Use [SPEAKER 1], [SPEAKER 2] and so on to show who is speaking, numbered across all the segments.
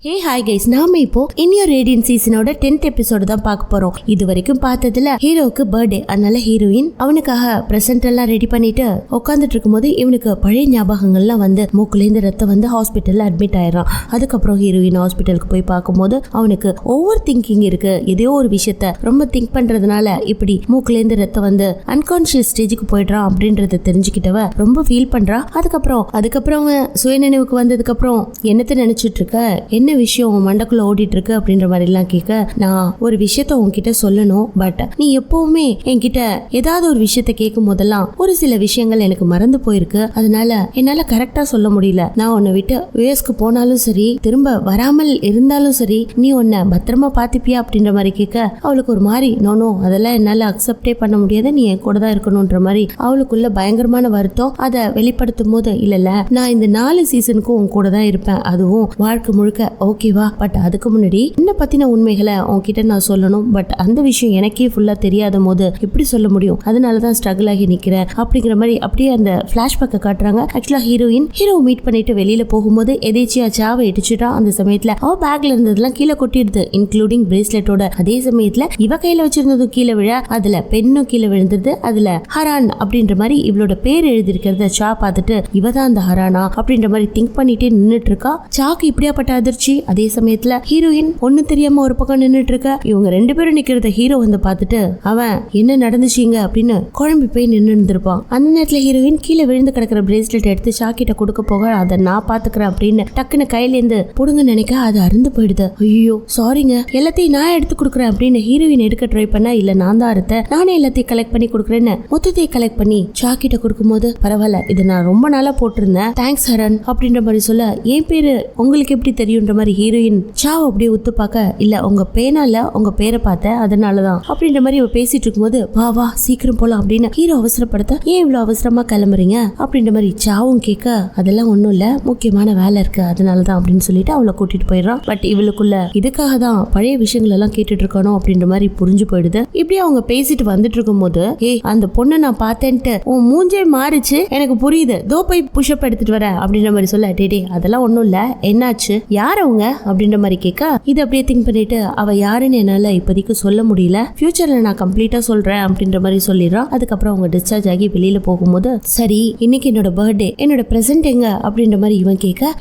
[SPEAKER 1] Hey hi guys, நாம இப்போ இன்னியோ radiant சீசனோட 10th episode தான் பார்க்க போறோம். இது வரைக்கும் பார்த்ததுல ஹீரோவுக்கு பர்த்டே, அதனால ஹீரோயின் அவனுக்காக பிரசன்ட் எல்லாம் ரெடி பண்ணிட்டு உட்காந்துட்டு இருக்கும்போது இவனுக்கு பழைய ஞாபகங்கள்லாம் வந்து மூக்குலேருந்து ரத்தம் வந்து ஹாஸ்பிட்டல்ல அட்மிட் ஆயிடுறான். அதுக்கப்புறம் ஹீரோயின் ஹாஸ்பிட்டலுக்கு போய் பார்க்கும்போது அவனுக்கு ஓவர் திங்கிங் இருக்கு. எதையோ ஒரு விஷயத்த ரொம்ப திங்க் பண்றதுனால இப்படி மூக்குலேருந்து ரத்தம் வந்து அன்கான்சியஸ் ஸ்டேஜுக்கு போயிடுறான் அப்படின்றத தெரிஞ்சுக்கிட்டவ ரொம்ப ஃபீல் பண்றா. அதுக்கப்புறம் சுயநினைவுக்கு வந்ததுக்கு அப்புறம் என்னத்தை நினைச்சிட்டு இருக்க, என்ன விஷயம் மண்டக்குள்ள ஓடிட்டு இருக்கு அப்படின்ற மாதிரி எல்லாம் கேட்க, நான் ஒரு விஷயத்த உன்கிட்ட சொல்லணும், பட் நீ எப்பவுமே என்கிட்ட ஏதாவது ஒரு விஷயத்த கேட்கும் போதெல்லாம் ஒரு சில விஷயங்கள் எனக்கு மறந்து போயிருக்கு, அதனால என்னால கரெக்டா சொல்ல முடியல. நான் உன்னை விட்டு யூஎஸ்க்கு போனாலும் சரி, திரும்ப வராமல் இருந்தாலும் சரி, நீ உன்னை பத்திரமா பாத்துப்பியா அப்படின்ற மாதிரி கேட்க, அவளுக்கு ஒரு மாதிரி நோ அதெல்லாம் என்னால அக்செப்டே பண்ண முடியாது, நீ என் கூட தான் இருக்கணும்ன்ற மாதிரி அவளுக்குள்ள பயங்கரமான வருத்தம். அதை வெளிப்படுத்தும் போது இல்ல நான் இந்த 4 சீசனுக்கும் உன் கூட தான் இருப்பேன், அதுவும் வாழ்க்கை முழுக்க, ஓகேவா? பட் அதுக்கு முன்னாடி என்ன பத்தின உண்மைகளை உன்கிட்ட நான் சொல்லணும், பட் அந்த விஷயம் எனக்கே ஃபுல்லா தெரியாத போது எப்படி சொல்ல முடியும், அதனாலதான் ஸ்ட்ரகிள் ஆகி நிக்கிறேன் அப்படிங்கிற மாதிரி அப்படியே அந்த பிளாஷ்பேக்கை காட்டுறாங்க. ஆக்சுவலா ஹீரோ மீட் பண்ணிட்டு வெளியில போகும்போது எதேச்சியா சாவை இடிச்சுட்டா. அந்த சமயத்துல அவ பேக்ல இருந்ததெல்லாம் கீழே கொட்டிடுது, இன்க்ளூடிங் பிரேஸ்லெட்டோட. அதே சமயத்துல இவ கையில வச்சிருந்ததும் கீழே விழ, அதுல பெண்ணும் கீழே விழுந்தது. அதுல ஹரான் அப்படின்ற மாதிரி இவளோட பேர் எழுதி இருக்கிறத சா பார்த்துட்டு இவதான் அந்த ஹரானா அப்படின்ற மாதிரி திங்க் பண்ணிட்டே நின்னுட்டு இருக்கா. சாக்கு இப்படியாப்பட்ட அதிர்ச்சி. அதே சமயத்துல ஹீரோயின் ஒண்ணு தெரியாம ஒரு பக்கம் நின்னுட்டு இருக்க. இவங்க 2 பேரும் நிக்கிறத ஹீரோ வந்து பார்த்துட்டு அவன் என்ன நடந்துச்சீங்க அப்படின்னு குழம்பி போய் நின்று இருந்திருப்பான். அந்த நேரத்துல ஹீரோயின் கீழே விழுந்து கிடக்கிற பிரேஸ்லெட் எடுத்து சாக்கிட்ட கொடுக்க போக, அதை நான் பாத்துக்கிறேன் அப்படின்னு டக்குன்னு கையில இருந்து புடுங்க நினைக்க அது அருந்து போயிடுது. ஐயோ சாரிங்க, எல்லாத்தையும் நான் எடுத்து கொடுக்குறேன் அப்படின்னு ஹீரோயின் எடுக்க ட்ரை பண்ண, இல்ல நான் தான் அறுத்தேன், நானே எல்லாத்தையும் கலெக்ட் பண்ணி கொடுக்குறேன்னு மொத்தத்தையும் கலெக்ட் பண்ணி சாக்கிட்ட கொடுக்கும் போது, பரவாயில்ல இது நான் ரொம்ப நாளா போட்டிருந்தேன், தேங்க்ஸ் ஹரன் அப்படின்ற மாதிரி சொல்ல, என் பேரு உங்களுக்கு எப்படி தெரியும்ன்ற மாதிரி ஹீரோயின் சாவ அப்படியே உத்து பார்க்க, இல்ல உங்க பேனால உங்க பேரை பார்த்த அதனாலதான் அப்படின்ற மாதிரி பேசிட்டு இருக்கும்போது, வா சீக்கிரம் போலாம் அப்படின்னு ஹீரோ அவசரப்படுத்த, ஏன் இவ்வளவு அவசரமா கிளம்புறீங்க அப்படின்ற மாதிரி சாவும் கேட்க, அதெல்லாம் ஒண்ணும் இல்ல, முக்கியமான வேலை இருக்கு அதனாலதான் அப்படின்னு சொல்லிட்டு அவளை கூட்டிட்டு போயிடுறான். பட் இவளுக்குள்ள இதுக்காக தான் பழைய விஷயங்கள் எல்லாம் கேட்டுட்டு இருக்கணும் அப்படின்ற மாதிரி புரிஞ்சு போயிடுது. இப்படி அவங்க பேசிட்டு வந்துட்டு இருக்கும் போது, அந்த பொண்ணை நான் பார்த்தேன்ட்டு உன் மூஞ்சே மாறிச்சு, எனக்கு புரியுது, தோ போய் புஷ்அப் எடுத்துட்டு வர அப்படின்ற மாதிரி சொல்ல, டே அதெல்லாம் ஒண்ணும் இல்ல, என்னாச்சு, யார் அவங்க அப்படின்ற மாதிரி கேட்க, இது அப்படியே திங்க் பண்ணிட்டு அவ யாருன்னு என்னால இப்போதைக்கு சொல்ல முடியல, ஃபியூச்சர்ல நான் கம்ப்ளீட்டா சொல்றேன் அப்படின்ற மாதிரி சொல்லிடுறான். அதுக்கப்புறம் அவங்க டிஸ்சார்ஜ் ஆகி வெளியில போகும்போது, சரி இன்னைக்கு என்னோட பர்த்டே, என்னோட பிரசன்ட் எங்க அப்படின்ற மாதிரி இவன் கேட்க,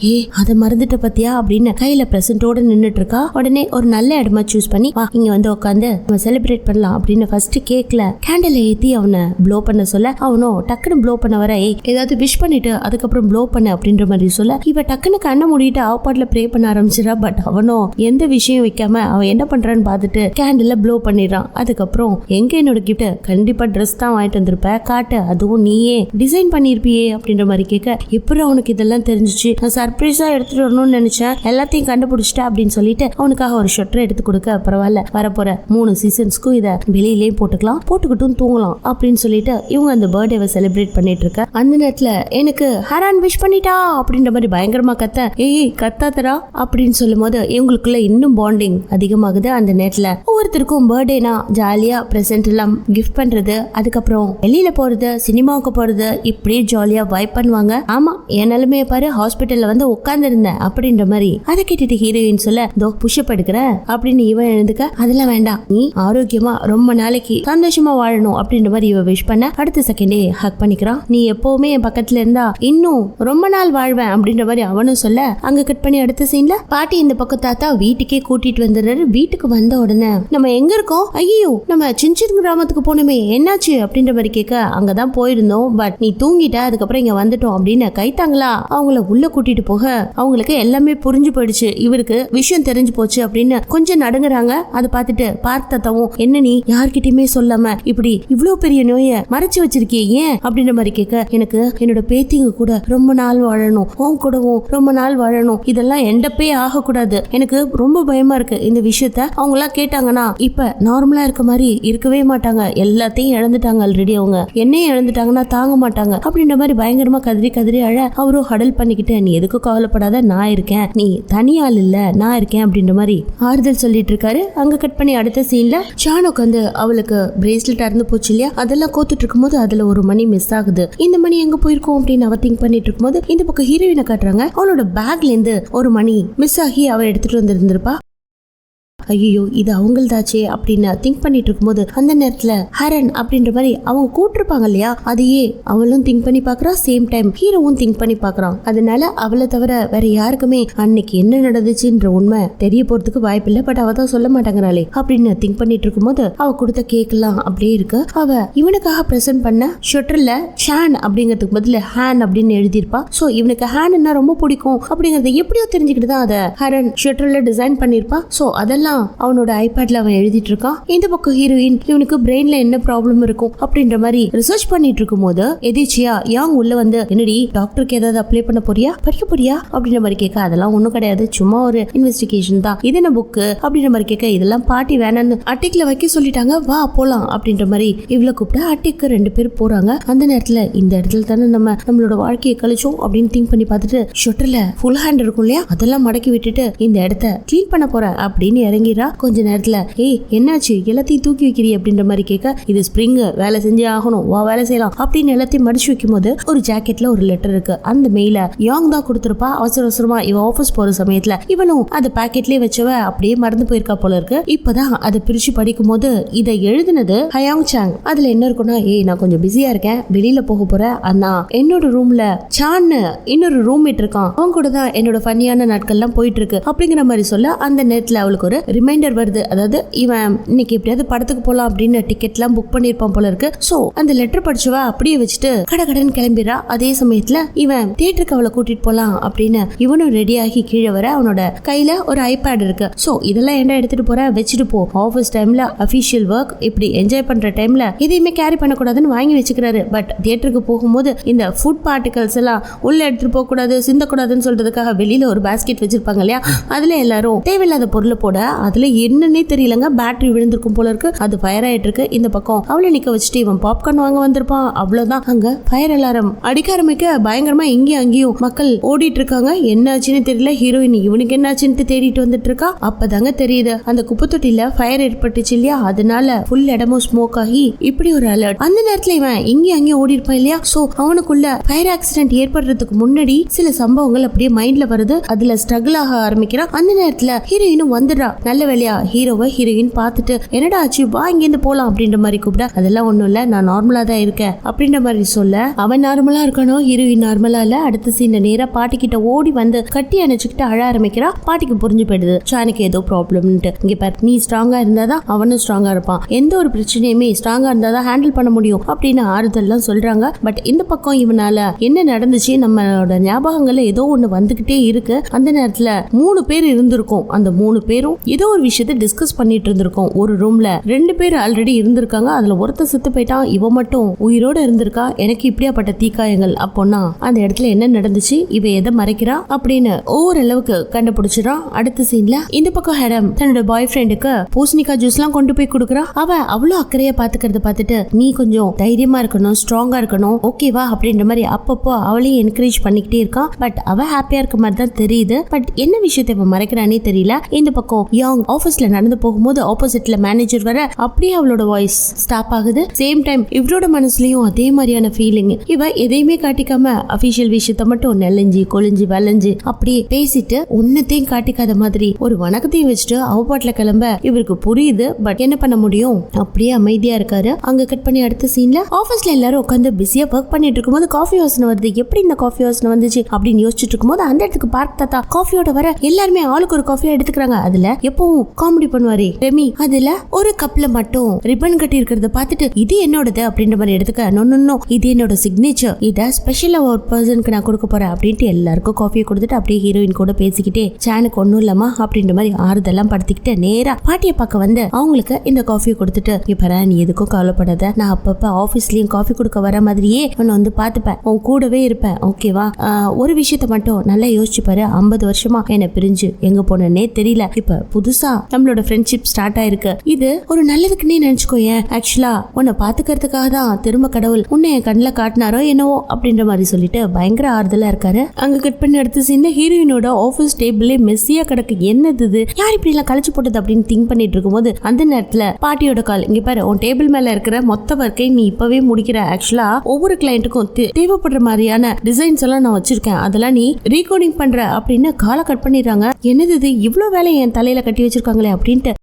[SPEAKER 1] அதை மறந்துட்ட பத்தியா அப்படின்னு கையில பிரசன்டோட நின்னுட்டு இருக்கா. உடனே ஒரு நல்ல இடமா சூஸ் பண்ணி, வா இங்க வந்து உட்காந்து நம்ம செலிப்ரேட் பண்ணலாம் அப்படின்னு ஃபர்ஸ்ட் கேக்ல கேண்டில் ஏத்தி அவனை ப்ளோ பண்ண சொல்ல, அவனும் டக்குன்னு ப்ளோ பண்ண வர, ஏதாவது விஷ் பண்ணிட்டு அதுக்கப்புறம் ப்ளோ பண்ண அப்படின்ற மாதிரி சொல்ல, இவ டக்குன்னு கண்ணை மூடிட்டு அவ பாட்டுல ப்ரே பண்ண ஆரம்பிச்சிடா. பட் அவனும் எந்த விஷயம் வைக்காம அவன் என்ன பண்றான்னு பார்த்துட்டு கேண்டில ப்ளோ பண்ணிடுறான். அதுக்கப்புறம் எங்க என்னோட கிஃப்ட், கண்டிப்பா ட்ரெஸ் தான் வாங்கிட்டு வந்திருப்ப, காட்டு, அதுவும் நீயே டிசைன் பண்ணிருப்பியே அப்படின்ற மாதிரி கேட்க, எப்படி அவனுக்கு இதெல்லாம் தெரிஞ்சிச்சு, நான் சர்ப்ரைஸா எடுத்துட்டு வரணும்னு நினைச்சேன், எல்லாத்தையும் கண்டுபிடிச்சிட்டேன் அப்படின்னு சொல்லிட்டு அவனுக்காக ஒரு ஷொட்டர் எடுத்து கொடுக்க, பரவாயில்ல வரப்போற 3 சீசன்ஸ்க்கும் இதை வெளியிலேயே போட்டுக்கிட்டும் தூங்கலாம் அப்படின்னு சொல்லிட்டு இவங்க அந்த பர்த்டேவை செலிப்ரேட் பண்ணிட்டு இருக்க. அந்த நேரத்துல எனக்கு ஹரான் விஷ் பண்ணிட்டா அப்படின்ற மாதிரி பயங்கரமா கத்த, கத்தாதரா அப்படின்னு சொல்லும் போது இவங்களுக்குள்ள இன்னும் பாண்டிங் அதிகமாகுது. அந்த நேரத்துல ஒவ்வொருத்தருக்கும் பர்த்டேனா ஜாலியா பிரசன்ட் எல்லாம் கிஃப்ட் பண்றது, அதுக்கப்புறம் வெளியில போறது, சினிமாவுக்கு போறது, இப்படியே ஜாலியா வைப் பண்ணுவாங்க. ஆமா என் நிலைமைய பாரு, ஹாஸ்பிட்டல்ல வந்து உட்கார்ந்து இருந்தேன் அப்படின்ற மாதிரி. அதை கேட்டுட்டு ஹீரோயின் சொல்ல, தோ புஷ்அப் எடுக்கிற அப்படின்னு இவன் எழுந்துக்க, அதெல்லாம் வேண்டாம், நீ ஆரோக்கியமா ரொம்ப நாளைக்கு சந்தோஷமா வாழணும் அப்படின்ற மாதிரி இவ விஷ் பண்ண, அடுத்த செகண்டே ஹக் பண்ணிக்கிறான். நீ எப்பவுமே என் பக்கத்துல இருந்தா இன்னும் ரொம்ப நாள் வாழ்வேன் அப்படின்ற மாதிரி அவனும் சொல்ல, அங்க கட் பண்ணி அடுத்த சீன்ல பாட்டி இந்த பக்கம் தாத்தா வீட்டுக்கே கூட்டிட்டு வந்துடுறாரு. வீட்டுக்கு வந்த உடனே நம்ம எங்க இருக்கோம், ஐயோ நம்ம சின்சின் கிராமத்துக்கு போனோமே என்னாச்சு அப்படின்ற மாதிரி கேட்க, அங்கதான் போயிருந்தோம், பட் நீ தூங்கிட்ட, அதுக்கப்புறம் இங்க வந்துட்டோம் அப்படின்னு கைத்தாங்களா அவங்கள உள்ள கூட்டிட்டு போக, அவங்களுக்கு எல்லாமே புரிஞ்சு போயிடுச்சு, இவருக்கு விஷயம் தெரிஞ்சு போச்சு அப்படின்னு கொஞ்சம் நடுங்குறாங்க. அதை பார்த்துட்டு பார்க் தாத்தாவும், என்ன நீ யார்கிட்டயுமே சொல்லாம இப்படி இவ்வளவு பெரிய நோயை மறைச்சு வச்சிருக்கியே ஏன் அப்படின்ற மாதிரி கேட்க, எனக்கு என்னோட பேத்திங்க கூட ரொம்ப நாள் வாழணும், உன் கூடவும் ரொம்ப நாள் வாழணும், இதெல்லாம் எண்டப்பே ஆகக்கூடாது, எனக்கு ரொம்ப பயமா இருக்கு, இந்த விஷயத்த அவங்க எல்லாம் கேட்டாங்கன்னா இப்ப நார்மலா இருக்க மாதிரி இருக்கவே மாட்டாங்க, எல்லாத்தையும் இழந்துட்டாங்க ஆல்ரெடி, அவங்க என்னையும் இழந்துட்டாங்கன்னா தாங்க மாட்டாங்க அப்படின்ற மாதிரி பயங்கரமா கதறி அழ, அவரும் ஹடல் பண்ணிக்கிட்டு, நீ எதுக்கு கவலைப்படாத, நான் இருக்கேன், நீ தனியால் இல்ல நான் இருக்கேன் அப்படின்ற மாதிரி ஆறுதல் சொல்லிட்டு இருக்காரு. அங்க கட் பண்ணி அடுத்த சீன்ல சானுக்கு வந்து அவளுக்கு பிரேஸ்லெட் அறந்து போச்சு இல்லையா, அதெல்லாம் கோத்துட்டு இருக்கும்போது அதுல ஒரு மணி மிஸ் ஆகுது. இந்த மணி எங்க போயிருக்கோம் அப்படின்னு அவ திங்க் பண்ணிட்டு இருக்கும்போது இந்த பக்கம் ஹீரோயினை காட்டுறாங்க. அவளோட பேக்ல இருந்து ஒரு மணி மிஸ் ஆகி அவ எடுத்துட்டு வந்திருந்திருப்பா. ஐயோ இது அவங்கள்தாச்சே அப்படின்னு திங்க் பண்ணிட்டு இருக்கும்போது அந்த நேரத்துல ஹரன் அப்படின்ற மாதிரி அவங்க கூட்டிருப்பாங்க இல்லையா, அதையே அவளும் திங்க் பண்ணி பாக்குறா. சேம் டைம் ஹீரோவும் திங்க் பண்ணி பாக்குறான். அதனால அவளை தவிர வேற யாருக்குமே அன்னைக்கு என்ன நடந்துச்சுன்ற உண்மை தெரிய போறதுக்கு வாய்ப்பு இல்லை. பட் அவ தான் சொல்ல மாட்டாங்கிறாளே அப்படின்னு திங்க் பண்ணிட்டு இருக்கும்போது அவ கொடுத்த கேக் எல்லாம் அப்படியே இருக்கு. அவ இவனுக்காக பிரசன்ட் பண்ண ஷட்டர்ல ஷான் அப்படிங்கிறதுக்கு பதில் ஹேன் அப்படின்னு எழுதியிருப்பா. சோ இவனுக்கு ஹேன்னா ரொம்ப பிடிக்கும் அப்படிங்கறத எப்படியோ தெரிஞ்சுக்கிட்டு தான் அதை ஹரன் ஷட்டர்ல டிசைன் பண்ணிருப்பா. சோ அதெல்லாம் அவனோட ஐபேட்ல அவன் எழுதிட்டு இருக்கான். இந்த பக்கம் ஹீரோயின் இவனுக்கு பிரெயின்ல என்ன ப்ராப்ளம் இருக்கும் அப்படின்ற மாதிரி ரிசர்ச் பண்ணிட்டு இருக்கும் போது எதிர்ச்சியா யாங் உள்ள வந்து, என்னடி டாக்டருக்கு ஏதாவது அப்ளை பண்ண போறியா, படிக்க போறியா அப்படின்ற மாதிரி கேட்க, அதெல்லாம் ஒண்ணும் கிடையாது, சும்மா ஒரு இன்வெஸ்டிகேஷன் தான், இது என்ன புக்கு அப்படின்ற மாதிரி கேட்க, இதெல்லாம் பாட்டி வேணான்னு அட்டிக்ல வைக்க சொல்லிட்டாங்க, வா போலாம் அப்படின்ற மாதிரி இவ்வளவு கூப்பிட்டா அட்டிக்கு 2 பேர் போறாங்க. அந்த நேரத்துல இந்த இடத்துல தானே நம்மளோட வாழ்க்கையை கழிச்சோம் அப்படின்னு திங்க் பண்ணி பார்த்துட்டு ஷட்டர்ல ஃபுல் ஹேண்ட் இருக்கும் இல்லையா, அதெல்லாம் மடக்கி விட்டுட்டு இந்த இடத்த கிளீன் பண்ண போற அப்படின்னு இறங்கிடுறா. கொஞ்ச நேரத்துல ஏய் என்னாச்சு எல்லாத்தையும் தூக்கி வைக்கிறீ அப்படின்ற மாதிரி கேட்க, இது ஸ்ப்ரிங் வேலை செஞ்சே ஆகணும், வா வேலை செய்யலாம் அப்படின்னு எல்லாத்தையும் மடிச்சு வைக்கும் போது ஒரு ஜாக்கெட்ல ஒரு லெட்டர் இருக்கு. அந்த மெயில யாங் தான் கொடுத்திருப்பா. அவசர அவசரமா இவ ஆபீஸ் போற சமயத்துல இவனும் அந்த பாக்கெட்லயே வச்சவ அப்படியே மறந்து போயிருக்கா போல இருக்கு. இப்பதான் அதை பிரிச்சு படிக்கும் போது இதை எழுதுனது ஹயாங் சாங். அதுல என்ன இருக்குன்னா, ஏய் நான் கொஞ்சம் பிஸியா இருக்கேன், வெளியில போக போறேன், அண்ணா என்னோட ரூம்ல சான்னு இன்னொரு ரூம்மேட் இருக்கான், அவன் கூட தான் என்னோட ஃபன்னியான நாட்கள்லாம் போயிட்டு இருக்கு அப்படிங்கிற மாதிரி சொல்ல அந்த நேரத்துல அவளுக்கு ஒரு ரிமைண்டர் வருது. அதாவது இவன் இன்னைக்கு எப்படியாவது படத்துக்கு போலாம் அப்படின்னு டிக்கெட்லாம் புக் பண்ணிருப்பான் போல இருக்கு. சோ அந்த லெட்டர் படிச்சவ அப்படியே வச்சுட்டு கடகடன்னு கிளம்பிடுறா. அதே சமயத்துல இவன் தியேட்டருக்கு அவளை கூட்டிட்டு போலாம் அப்படின்னு இவனும் ரெடி ஆகி கீழே வர அவனோட கையில ஒரு ஐபேட் இருக்கு. சோ இதெல்லாம் என்ன எடுத்துட்டு போற, வச்சுட்டு போ, ஆபீஸ் டைம்ல அபிஷியல் ஒர்க் இப்படி என்ஜாய் பண்ற டைம்ல எதையுமே கேரி பண்ணக்கூடாதுன்னு வாங்கி வச்சுக்கிறாரு. பட் தியேட்டருக்கு போகும்போது இந்த ஃபுட் பார்ட்டிகல்ஸ் எல்லாம் உள்ள எடுத்துட்டு போக கூடாது, சிந்தக்கூடாதுன்னு சொல்றதுக்காக வெளியில ஒரு பாஸ்கெட் வச்சிருப்பாங்க இல்லையா, அதுல எல்லாரும் தேவையில்லாத பொருளை போட அதுல என்னன்னே தெரியலங்க பேட்டரி விழுந்திருக்கும் போல இருக்கு. அது ஃபயர் ஆயிட்டு இருக்கு. இந்த பக்கம் அவளை நிக்க வச்சுட்டு இவன் பாப்கார்ன் வாங்க வந்திருப்பான். அவ்வளவுதான், அங்க ஃபயர் அலாரம் அடிக்க ஆரம்பிக்க பயங்கரமா இங்கேயும் அங்கேயும் மக்கள் ஓடிட்டு இருக்காங்க. என்ன ஆச்சுன்னு தெரியல. ஹீரோயின் இவனுக்கு என்ன ஆச்சுன்னு தேடிட்டு வந்துட்டு இருக்கா. அப்பதாங்க தெரியுது அந்த குப்பை தொட்டில ஃபயர் ஏற்பட்டுச்சு இல்லையா, அதனால ஃபுல் இடமும் ஸ்மோக் ஆகி இப்படி ஒரு அலர்ட். அந்த நேரத்துல இவன் இங்கேயும் அங்கேயும் ஓடி இருப்பான் இல்லையா. சோ அவனுக்குள்ள ஃபயர் ஆக்சிடென்ட் ஏற்படுறதுக்கு முன்னாடி சில சம்பவங்கள் அப்படியே மைண்ட்ல வருது. அதுல ஸ்ட்ரகிள் ஆக ஆரம்பிக்கிறான். அந்த நேரத்துல ஹீரோயினும் வந்துடுறா. நல்ல வேலையா ஹீரோவை ஹீரோயின் பார்த்துட்டு, என்னடா ஆச்சு, வா இங்கிருந்து போலாம் அப்படின்ற மாதிரி கூப்பிட, அதெல்லாம் ஒண்ணும் இல்ல, நான் நார்மலா தான் இருக்கேன் அப்படின்ற மாதிரி சொல்ல, அவன் நார்மலா இருக்கணும், ஹீரோயின் நார்மலா இல்ல. அடுத்த சீன்ல நேரா பாட்டி கிட்ட ஓடி வந்து கட்டி அணைச்சுக்கிட்டு அழ ஆரம்பிக்கிறா. பாட்டிக்கு புரிஞ்சு போயிடுது சானுக்கு ஏதோ ப்ராப்ளம்னு. இங்க பாரு, நீ ஸ்ட்ராங்கா இருந்தாதான் அவனும் ஸ்ட்ராங்கா இருப்பான், எந்த ஒரு பிரச்சனையுமே ஸ்ட்ராங்கா இருந்தாதான் ஹேண்டில் பண்ண முடியும் அப்படின்னு ஆறுதல்லாம் சொல்றாங்க. பட் இந்த பக்கம் இவனால என்ன நடந்துச்சு, நம்மளோட ஞாபகங்கள்ல ஏதோ ஒண்ணு வந்துகிட்டே இருக்கு. அந்த நேரத்துல 3 பேர் இருந்திருக்கும். அந்த 3 பேரும் ஏதோ ஒரு விஷயத்தை டிஸ்கஸ் பண்ணிட்டு இருந்திருக்கோம். ஒரு ரூம்ல 2 பேர் ஆல்ரெடி இருந்திருக்காங்க. அதுல ஒருத்தர் செத்து போயிட்டான், இவ மட்டும் உயிரோட இருந்திருக்கா. எனக்கு இப்படியாப்பட்ட தீக்காயங்கள். அப்போனா அந்த இடத்துல என்ன நடந்துச்சு, இவ எதை மறைக்கிறா அப்படின்னு ஓரளவுக்கு கண்டுபிடிச்சிடான். அடுத்த சீன்ல இந்த பக்கம் ஹேடம் தன்னோட பாய் ஃப்ரெண்டுக்கு பூசணிக்காய் ஜூஸ் எல்லாம் கொண்டு போய் கொடுக்குறா. அவ அவ்வளவு அக்கறையா பாத்துக்கிறத பார்த்துட்டு, நீ கொஞ்சம் தைரியமா இருக்கணும், ஸ்ட்ராங்கா இருக்கணும், ஓகேவா அப்படின்ற மாதிரி அப்பப்போ அவளையும் என்கரேஜ் பண்ணிக்கிட்டே இருக்கான். பட் அவ ஹாப்பியா இருக்க மாதிரி தான் தெரியுது. பட் என்ன விஷயத்தை இவ மறைக்கிறானே தெரியல. இந்த பக்கம் யாங் ஆபீஸ்ல நடந்து போகும்போது ஆப்போசிட்ல மேனேஜர் வர அப்படியே அவளோட வாய்ஸ் ஸ்டாப் ஆகுது. சேம் டைம் இவரோட மனசுலயும் அதே மாதிரியான ஃபீலிங். இவ எதையுமே காட்டிக்காம அபிஷியல் விஷயத்த மட்டும் நெலஞ்சி கொழிஞ்சு வளைஞ்சு அப்படியே பேசிட்டு ஒன்னத்தையும் காட்டிக்காத மாதிரி ஒரு வணக்கத்தையும் வச்சுட்டு அவ பாட்டுல கிளம்ப இவருக்கு புரியுது. பட் என்ன பண்ண முடியும், அப்படியே அமைதியா இருக்காரு. அங்க கட் பண்ணி அடுத்த சீன்ல ஆபீஸ்ல எல்லாரும் உட்காந்து பிஸியா ஒர்க் பண்ணிட்டு இருக்கும்போது காஃபி வாசனை வருது. எப்படி இந்த காஃபி வாசனை வந்துச்சு அப்படின்னு யோசிச்சுட்டு இருக்கும்போது அந்த இடத்துக்கு பார்க் தாத்தா காஃபியோட வர எல்லாருமே ஆளுக்கு ஒரு காஃபியா எடுத்துக்கிறாங்க. அதுல எப்பவும் காமெடி பண்ணுவாரு ரெமி, அதுல ஒரு கப்ல மட்டும் ரிப்பன் கட்டி இருக்கிறத பார்த்துட்டு இது என்னோடது அப்படின்ற மாதிரி எடுத்துக்க, நோ இது என்னோட சிக்னேச்சர், இத ஸ்பெஷலா ஒரு பர்சனுக்கு நான் கொடுக்க போறேன் அப்படின்ட்டு எல்லாருக்கும் காஃபியை கொடுத்துட்டு அப்படியே ஹீரோயின் கூட பேசிக்கிட்டே, சானுக்கு ஒன்னும் இல்லமா அப்படின்ற மாதிரி ஆறுதெல்லாம் படுத்திக்கிட்டு நேரா பாட்டியை பார்க்க வந்து அவங்களுக்கு இந்த காஃபியை கொடுத்துட்டு, இப்ப நீ எதுக்கும் கவலைப்படாத, நான் அப்பப்ப ஆபீஸ்லயும் காஃபி கொடுக்க வர மாதிரியே உன்னை வந்து பாத்துப்பேன், உன் கூடவே இருப்பேன், ஓகேவா. ஒரு விஷயத்த மட்டும் நல்லா யோசிச்சு பாரு, 50 வருஷமா என்ன பிரிஞ்சு எங்க போனே தெரியல, இப்ப புது புதுசா நம்மளோட ஃப்ரெண்ட்ஷிப் ஸ்டார்ட் ஆயிருக்கு. இது ஒரு நல்லதுக்குன்னே நினைச்சுக்கோ. ஏன் ஆக்சுவலா உன்னை பாத்துக்கிறதுக்காக தான் திரும்ப கடவுள் உன்னை என் கண்ணில் காட்டினாரோ என்னவோ அப்படின்ற மாதிரி சொல்லிட்டு பயங்கர ஆறுதலா இருக்காரு. அங்க கட் பண்ணி அடுத்த சீன்ல ஹீரோயினோட ஆபீஸ் டேபிளே மெஸ்ஸியா கிடக்கு. என்னது இது, யார் இப்படி எல்லாம் கழிச்சு போட்டது அப்படின்னு திங்க் பண்ணிட்டு இருக்கும்போது அந்த நேரத்துல பாட்டியோட கால். இங்க பாரு, உன் டேபிள் மேல இருக்கிற மொத்த ஒர்க்கை நீ இப்பவே முடிக்கிற. ஆக்சுவலா ஒவ்வொரு கிளையண்ட்டுக்கும் தேவைப்படுற மாதிரியான டிசைன்ஸ் எல்லாம் நான் வச்சிருக்கேன், அதெல்லாம் நீ ரீகோடிங் பண்ற அப்படின்னு காலை கட் பண்ணிடுறாங்க. என்னது இது, இவ்வளவு வேலை என் தலையில கட்டி வச்சிருக்காங்களே அப்படின்ட்டு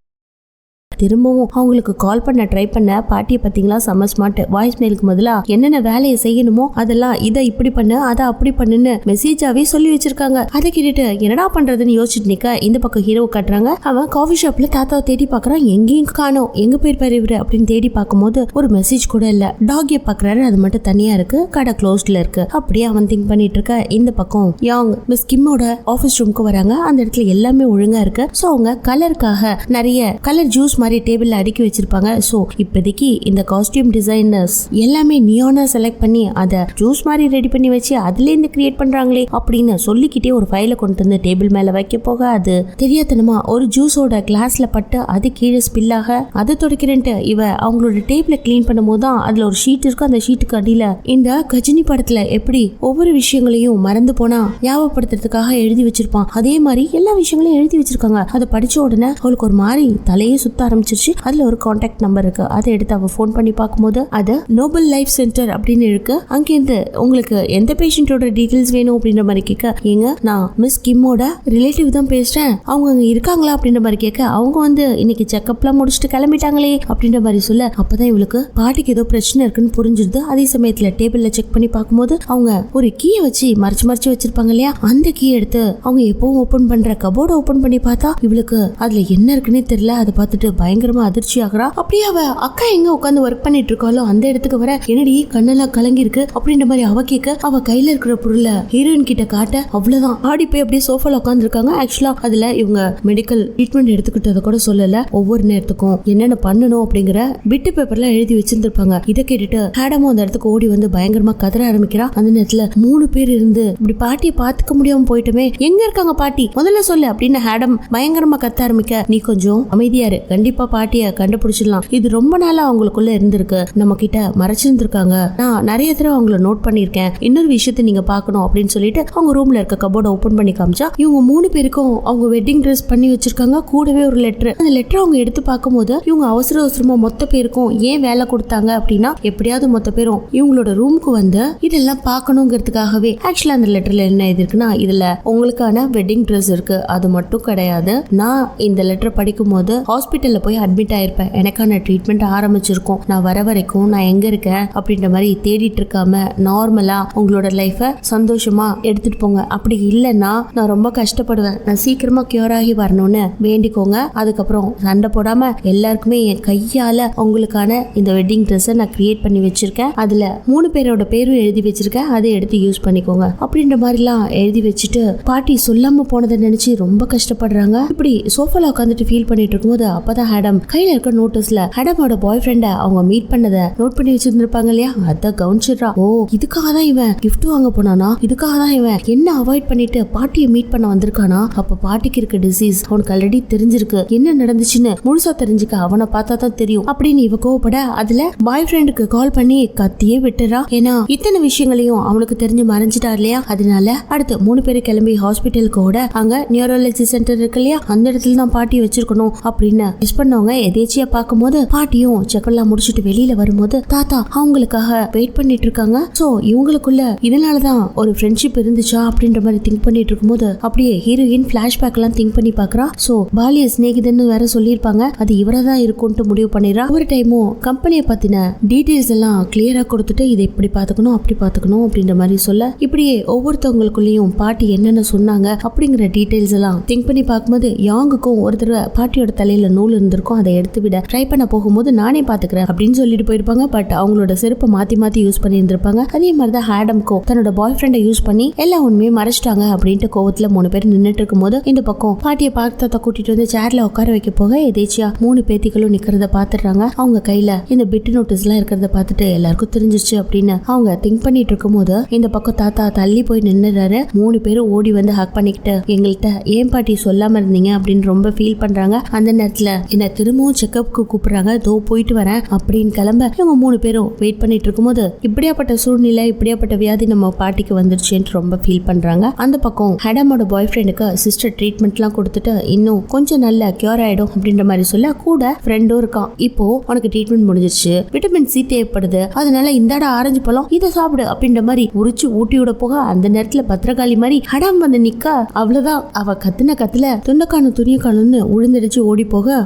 [SPEAKER 1] திரும்பவும் அவங்களுக்கு கால் பண்ண ட்ரை பண்ண பாட்டியை பார்த்தீங்களா செம்ம ஸ்மார்ட். வாய்ஸ் மெயிலுக்கு முதலா என்னென்ன வேலையை செய்யணுமோ அதெல்லாம் இதை இப்படி பண்ணு அதை அப்படி பண்ணுன்னு மெசேஜாவே சொல்லி வச்சிருக்காங்க. அதை கேட்டுட்டு என்னடா பண்றதுன்னு யோசிச்சுட்டு நிக்க இந்த பக்கம் ஹீரோ காட்டுறாங்க. அவன் காஃபி ஷாப்ல தாத்தாவை தேடி பாக்குறான். எங்கேயும் காணோம், எங்க போயிருப்பாரு இவரு அப்படின்னு தேடி பார்க்கும்போது ஒரு மெசேஜ் கூட இல்ல. டாகிய பாக்குறாரு, அது மட்டும் தனியா இருக்கு, கடை க்ளோஸ்ட்ல இருக்கு. அப்படியே அவன் திங்க் பண்ணிட்டு இருக்க இந்த பக்கம் யாங் மிஸ் கிம்மோட ஆபீஸ் ரூமுக்கு வராங்க. அந்த இடத்துல எல்லாமே ஒழுங்கா இருக்கு. சோ அவங்க கலருக்காக நிறைய கலர் ஜூஸ் மாதிரி டேபிள்ல அடுக்கி வச்சிருப்பாங்க. சோ இப்போதைக்கு இந்த காஸ்டியூம் டிசைனர்ஸ் எல்லாமே நியோனா செலக்ட் பண்ணி அதை ஜூஸ் மாதிரி ரெடி பண்ணி வச்சு அதுல இருந்து கிரியேட் பண்றாங்களே அப்படின்னு சொல்லிக்கிட்டே ஒரு ஃபைலை கொண்டு வந்து டேபிள் மேல வைக்க போக அது தெரியாதனமா ஒரு ஜூஸோட கிளாஸ்ல பட்டு அது கீழே ஸ்பில்லாக அதை துடைக்கிறேன்ட்டு இவ அவங்களோட டேபிள கிளீன் பண்ணும்போது தான் அதுல ஒரு ஷீட் இருக்கு. அந்த ஷீட்டுக்கு அடியில இந்த கஜினி படத்துல எப்படி ஒவ்வொரு விஷயங்களையும் மறந்து போனா ஞாபகப்படுத்துறதுக்காக எழுதி வச்சிருப்பான், அதே மாதிரி எல்லா விஷயங்களையும் எழுதி வச்சிருக்காங்க. அதை படிச்ச உடனே அவளுக்கு ஒரு மாதிரி தலையே சுத்த ஆரம்பிச்சிருச்சு. அதுல ஒரு கான்டாக்ட் நம்பர் இருக்கு. அதை எடுத்து அவ போன் பண்ணி பார்க்கும்போது அது நோபல் லைஃப் சென்டர் அப்படின்னு இருக்கு. அங்கிருந்து உங்களுக்கு எந்த பேஷண்டோட டீடைல்ஸ் வேணும் அப்படின்ற மாதிரி கேட்க, ஏங்க நான் மிஸ் கிம்மோட ரிலேட்டிவ் தான் பேசுறேன், அவங்க அங்க இருக்காங்களா அப்படின்ற மாதிரி கேட்க, அவங்க வந்து இன்னைக்கு செக்அப்லாம் முடிச்சுட்டு கிளம்பிட்டாங்களே அப்படின்ற மாதிரி சொல்ல, அப்பதான் இவளுக்கு பாட்டிக்கு ஏதோ பிரச்சனை இருக்குன்னு புரிஞ்சிருது. அதே சமயத்துல டேபிள்ல செக் பண்ணி பார்க்கும்போது அவங்க ஒரு கீயை வச்சு மறைச்சு வச்சிருப்பாங்க இல்லையா, அந்த கீ எடுத்து அவங்க எப்பவும் ஓபன் பண்ற கபோர்ட ஓபன் பண்ணி பார்த்தா இவளுக்கு அதுல என்ன இருக்குன்னே தெரியல. அதை பார்த்துட்டு பயங்கரமா அதிர்ச்சி ஆகுறா. அப்படியே அவ அக்கா எங்க உட்காந்து ஒர்க் பண்ணிட்டு இருக்காளோ அந்த இடத்துக்கு வர, என்னடி கண்ணெல்லாம் கலங்கி இருக்கு அப்படின்ற மாதிரி அவ கேட்க, அவ கையில இருக்கிற பொருளை ஹீரோயின் கிட்ட காட்ட, அவ்வளவுதான் ஆடி போய் அப்படியே சோஃபால உட்கார்ந்து இருக்காங்க. ஆக்சுவலா அதுல இவங்க மெடிக்கல் ட்ரீட்மெண்ட் எடுத்துக்கிட்டத கூட சொல்லல, ஒவ்வொரு நேரத்துக்கும் என்னென்ன பண்ணணும் அப்படிங்கிற பிட்டு பேப்பர்ல எழுதி வச்சிருந்திருப்பாங்க. இதை கேட்டுட்டு ஹேடமும் அந்த இடத்துக்கு ஓடி வந்து பயங்கரமா கதற ஆரம்பிக்கிறா. அந்த நேரத்துல 3 பேர் இருந்து இப்படி பாட்டியை பாத்துக்க முடியாம போயிட்டுமே, எங்க இருக்காங்க பாட்டி முதல்ல சொல்லு அப்படின்னு ஹேடம் பயங்கரமா கத்த ஆரம்பிக்க, நீ கொஞ்சம் அமைதியாரு, கண்டிப்பா பாட்டிய கண்டுபிடிச்சிடலாம், இது ரொம்ப நாளா அவங்களுக்குள்ள இருந்திருக்கு, நம்ம கிட்ட மறைச்சிருந்திருக்காங்க, நான் நிறைய தடவை அவங்கள நோட் பண்ணிருக்கேன், இன்னொரு விஷயத்தை நீங்க பாக்கணும் அப்படின்னு சொல்லிட்டு அவங்க ரூம்ல இருக்க கபோர்ட ஓபன் பண்ணி காமிச்சா, இவங்க 3 பேருக்கும் அவங்க வெட்டிங் ட்ரெஸ் பண்ணி வச்சிருக்காங்க, கூடவே ஒரு லெட்டர். அந்த லெட்டர் அவங்க எடுத்து பார்க்கும்போது இவங்க அவசரமா மொத்த பேருக்கும் ஏன் வேலை கொடுத்தாங்க அப்படின்னா, எப்படியாவது மொத்த பேரும் இவங்களோட ரூமுக்கு வந்து இதெல்லாம் பார்க்கணுங்கிறதுக்காகவே. ஆக்சுவலா அந்த லெட்டர்ல என்ன இருக்குன்னா, இதுல உங்களுக்கான வெட்டிங் ட்ரெஸ் இருக்கு, அது மட்டும் கிடையாது, நான் இந்த லெட்டர் படிக்கும் போது ஹாஸ்பிட்டல்ல போய் அட்மிட் ஆயிருப்பேன், எனக்கான ட்ரீட்மெண்ட் ஆரம்பிச்சிருக்கோம், நான் வர வரைக்கும் நான் எங்க இருக்கேன் அப்படின்ற மாதிரி தேடிட்டு இருக்காம நார்மலா உங்களோட லைஃப சந்தோஷமா எடுத்துட்டு போங்க, அப்படி இல்லைன்னா நான் ரொம்ப கஷ்டப்படுவேன், நான் சீக்கிரமா கியூர் ஆகி வரணும்னு வேண்டிக்கோங்க, அதுக்கப்புறம் சண்டை போடாம எல்லாருக்குமே என் கையால உங்களுக்கான இந்த வெட்டிங் ட்ரெஸ் நான் கிரியேட் பண்ணி வச்சிருக்கேன், அதுல 3 பேரோட பேரும் எழுதி வச்சிருக்கேன், அதை எடுத்து யூஸ் பண்ணிக்கோங்க அப்படின்ற மாதிரிலாம் எழுதி வச்சுட்டு பாட்டி சொல்லாம போனதை நினைச்சு ரொம்ப கஷ்டப்படுறாங்க. இப்படி சோஃபால உட்காந்துட்டு ஃபீல் பண்ணிட்டு இருக்கும்போது அப்பதான் ஹேடம் கையில இருக்க நோட்டீஸ்ல ஹேடமோட பாய் ஃப்ரெண்ட அவங்க மீட் பண்ணதை நோட் பண்ணி வச்சிருந்திருப்பாங்க இல்லையா, அத கவனிச்சிடுறா. ஓ, இதுக்காக தான் இவன் கிஃப்ட் வாங்க போனானா, இதுக்காக தான் இவன் என்ன அவாய்ட் பண்ணிட்டு பாட்டியை மீட் பண்ண வந்திருக்கானா, அப்ப பாட்டிக்கு இருக்க டிசீஸ் அவனுக்கு ஆல்ரெடி தெரிஞ்சிருக்கு, என்ன நடந்துச்சுன்னு முழுசா தெரிஞ்சுக்க அவனை பார்த்தா தான் தெரியும் அப்படின்னு இவ கோவப்பட, அதுல பாய் ஃப்ரெண்டுக்கு கால் பண்ணி கத்தியே விட்டுறா. ஏன்னா இத்தனை விஷயங்களையும் அவனுக்கு தெரிஞ்சு மறைஞ்சிட்டா இல்லையா. அதனால அடுத்து 3 பேரு கிளம்பி ஹாஸ்பிட்டலுக்கு ஓட, அங்க நியூரோலஜி சென்டர் இருக்கு இல்லையா, அந்த இடத்துல தான் பாட்டி வச்சிருக்கணும் அப்படின்னு மிஸ் பண்ணவங்க எதேச்சியா பார்க்கும்போது பாட்டியும் செக் எல்லாம் முடிச்சுட்டு வெளியில வரும்போது தாத்தா அவங்களுக்காக வெயிட் பண்ணிட்டு இருக்காங்க. சோ இவங்களுக்குள்ள இதனாலதான் ஒரு ஃப்ரெண்ட்ஷிப் இருந்துச்சா அப்படின்ற மாதிரி திங்க் பண்ணிட்டு இருக்கும்போது அப்படியே ஹீரோயின் பிளாஷ்பேக் எல்லாம் திங்க் பண்ணி பாக்குறா. சோ பாலிய சிநேகிதன்னு வேற சொல்லியிருப்பாங்க, அது இவரதான் இருக்கும்னு முடிவு பண்ணிடுறா. ஒரு டைமும் கம்பெனியை பத்தின டீடைல்ஸ் எல்லாம் கிளியரா கொடுத்துட்டு இதை இப்படி பாத்துக்கணும் அப்படி பாத்துக்கணும் அப்படின்ற மாதிரி சொல்ல, இப்படியே ஒவ்வொருத்தவங்களுக்குள்ளயும் பாட்டி என்னென்ன சொன்னாங்க அப்படிங்கிற டீடைல்ஸ் எல்லாம் திங்க் பண்ணி பார்க்கும்போது யாங்குக்கும் ஒரு தடவை பாட்டியோட தலையில நூல் இருந்திருக்கும் அதை எடுத்து விட ட்ரை பண்ண போகும்போது நானே பாத்துக்கிறேன் அப்படின்னு சொல்லிட்டு போயிருப்பாங்க. பட் அவங்களோட செருப்பை மாத்தி யூஸ் பண்ணி இருந்திருப்பாங்க. அதே மாதிரிதான் ஆடம்கோ தன்னோட பாய் ஃப்ரெண்டை யூஸ் பண்ணி எல்லா உண்மையை மறைச்சிட்டாங்க அப்படின்ட்டு கோவத்துல 3 பேர் நின்னுட்டு இருக்கும் போது இந்த பக்கம் பாட்டியை பார்த்தாத்த கூட்டிட்டு வந்து சேர்ல உட்கார வைக்க போக எதேச்சியா 3 பேத்திகளும் நிக்கிறத பாத்துறாங்க. அவங்க கையில இந்த பிட் நோட்டீஸ் எல்லாம் இருக்கிறத பார்த்துட்டு எல்லாருக்கும் தெரிஞ்சிருச்சு அப்படின்னு அவங்க திங்க் பண்ணிட்டு இருக்கும் போது இந்த பக்கம் தாத்தா தள்ளி போய் நின்னுறாரு. 3 பேரும் ஓடி வந்து ஹக் பண்ணிக்கிட்டு எங்கள்கிட்ட ஏன் பாட்டி சொல்லாம இருந்தீங்க அப்படின்னு ரொம்ப ஃபீல் பண்றாங்க. அந்த நேரத்துல என்ன திரும்பவும் செக்அப்க்கு கூப்பிடுறாங்க. தோ போயிட்டு வரேன் அப்படின்னு கிளம்ப இவங்க 3 பேரும் வெயிட் பண்ணிட்டு இருக்கும் போது இப்படியாப்பட்ட சூழ்நிலை இப்படியாப்பட்ட வியாதி நம்ம பாட்டிக்கு வந்துருச்சுன்னு ரொம்ப ஃபீல் பண்றாங்க. அந்த பக்கம் ஹேடமோட பாய் ஃப்ரெண்டுக்கு சிஸ்டர் ட்ரீட்மெண்ட் எல்லாம் கொடுத்துட்டு இன்னும் கொஞ்சம் நல்ல கியூர் ஆயிடும் அப்படின்ற மாதிரி சொல்ல கூட ஃப்ரெண்டும் இருக்கான். இப்போ உனக்கு ட்ரீட்மெண்ட் முடிஞ்சிருச்சு, விட்டமின் சி தேவைப்படுது, அதனால இந்தாடா ஆரஞ்சு பழம் இதை சாப்பிடு அப்படின்ற மாதிரி உரிச்சு ஊட்டி விட போக அந்த நேரத்துல பத்திரகாளி மாதிரி ஹடாம் வந்து நிக்க அவ்வளவுதான். அவ கத்துன கத்துல துண்டக்கானு துணியக்கானு உழுந்தடிச்சு ஓடி போக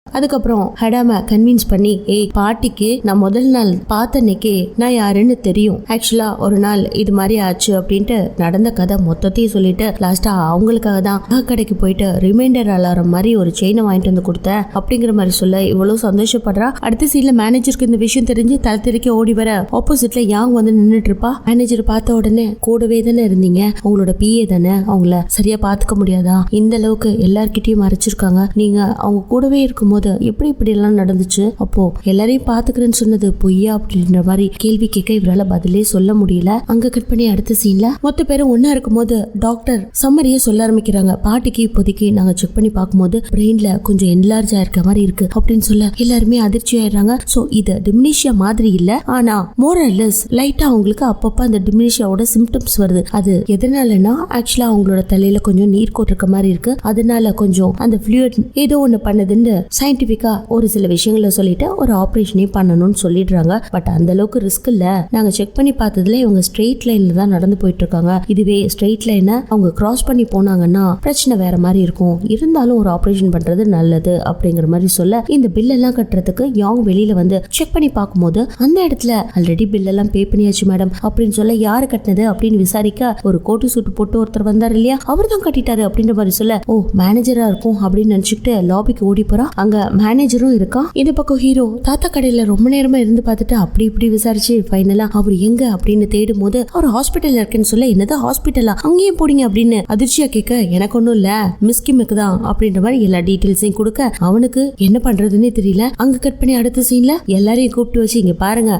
[SPEAKER 1] அதுக்கப்புறம் ஹடாம கன்வின்ஸ் பண்ணி பாட்டிக்கு நான் முதல் நாள் பார்த்தன்னைக்கு நான் யாருன்னு தெரியும், ஆக்சுவலா ஒரு நாள் இது மாதிரி ஆச்சு அப்படின்ட்டு நடந்த கதை மொத்தத்தையும் சொல்லிட்டு லாஸ்டா அவங்களுக்காக தான் கடைக்கு போயிட்டு ரிமைண்டர் அலாரம் மாதிரி ஒரு செயினை வாங்கிட்டு வந்து கொடுத்தேன் அப்படிங்கிற மாதிரி சொல்ல இவ்வளவு சந்தோஷப்படுறா. அடுத்த சீன்ல மேனேஜருக்கு இந்த விஷயம் தெரிஞ்சு தலை தெறிக்க ஓடி வர ஆப்போசிட்ல யாங் வந்து நின்றுட்டு இருப்பா. மேனேஜர் பார்த்த உடனே கூடவே தானே இருந்தீங்க, அவங்களோட பிஏ தானே, அவங்கள சரியா பாத்துக்க முடியாதா, இந்த அளவுக்கு எல்லார்கிட்டயும் மறைச்சிருக்காங்க, நீங்க அவங்க கூடவே இருக்கும் போது எப்படி இப்படி எல்லாம் நடந்துச்சு, அப்போ எல்லாரையும் பாத்துக்கிறேன்னு சொன்னது பொய்யா அப்படின்ற மாதிரி கேள்வி கேட்க இவரால பதிலே சொல்ல முடியல. அங்க கட் பண்ணி அடுத்த சீன்ல மொத்த பேரும் ஒன்னா இருக்கும் போது டாக்டர் சம்மரியே சொல்ல ஆரம்பிக்கிறாங்க. பாட்டிக்கு இப்போதைக்கு நாங்க செக் பண்ணி பார்க்கும்போது பிரெயின்ல கொஞ்சம் என்லார்ஜ் ஆயிருக்க மாதிரி இருக்கு அப்படின்னு சொல்ல எல்லாருமே அதிர்ச்சி ஆயிடுறாங்க. சோ இது டிமினிஷியா மாதிரி இல்ல, ஆனா மோரல்லஸ் லைட்டா அவங்களுக்கு அப்பப்ப அந்த டிமினிஷியாவோட சிம்டம்ஸ் வருது. அது எதனாலனா ஆக்சுவலா அவங்களோட தலையில கொஞ்சம் நீர் கொட்டிருக்க மாதிரி இருக்கு, அதனால கொஞ்சம் அந்த ஃப்ளூயிட் ஏதோ ஒண்ணு பண்ணுதுன்னு சயின்டிபிக்கா ஒரு சில விஷயங்களை சொல்லிட்டு ஒரு ஆபரேஷனே பண்ணணும்னு சொல்லிடுறாங்க. பட் அந்த அளவுக்கு ரிஸ்க் இல்ல, நாங்க செக் பண்ணி பார்த்ததுல இவங்க ஸ்ட்ரெயிட் லைன்ல தான் நடந்து போயிட்டு இருக்காங்க, இதுவே ஸ்ட்ரெயிட் லைனை அவங்க கிராஸ் பண்ணி போனாங்கன்னா பிரச்சனை வேற மாதிரி இருக்கும், இருந்தாலும் ஒரு ஆபரேஷன் பண்றது நல்லது அப்படிங்கிற மாதிரி சொல்ல இந்த பில் எல்லாம் கட்டுறதுக்கு யாங் வெளியில வந்து செக் பண்ணி பார்க்கும்போது அந்த இடத்துல ஆல்ரெடி பில் எல்லாம் பே பண்ணியாச்சு மேடம் அப்படின்னு சொல்ல யாரு கட்டினது அப்படின்னு விசாரிக்க ஒரு கோட்டு சூட்டு போட்டு ஒருத்தர் வந்தார் இல்லையா, அவர் தான் கட்டிட்டாரு அப்படின்ற மாதிரி சொல்ல ஓ மேனேஜரா இருக்கும் அப்படின்னு நினைச்சுக்கிட்டு லாபிக்கு ஓடி போறா. அங்க மேனேஜரும் இருக்கான். இந்த பக்கம் ஹீரோ தாத்தா கடையில ரொம்ப நேரமா இருந்து பார்த்துட்டு அப்படி இப்படி விசாரிச்சு ஃபைனலா அவர் எங்க அப்படின்னு தேடும் போது அவர் ஹாஸ்பிட்டல்ல இருக்குன்னு சொல்ல என்னது ஹாஸ்பிட்டலா அங்கேயும் போடுங்க அப்படின்னு அதிர்ச்சியா கேட்க எனக்கு ஒன்னும் இல்ல மிஸ்கிமுக்கு தான் அப்படின்ற மாதிரி எல்லா டீடைல்ஸையும் கொடுக்க அவனுக்கு என்ன பண்றதுன்னே தெரியல. அங்க கட் பண்ணி அடுத்த சீன்ல எல்லாரையும் கூப்பிட்டு வச்சு இங்க பாருங்க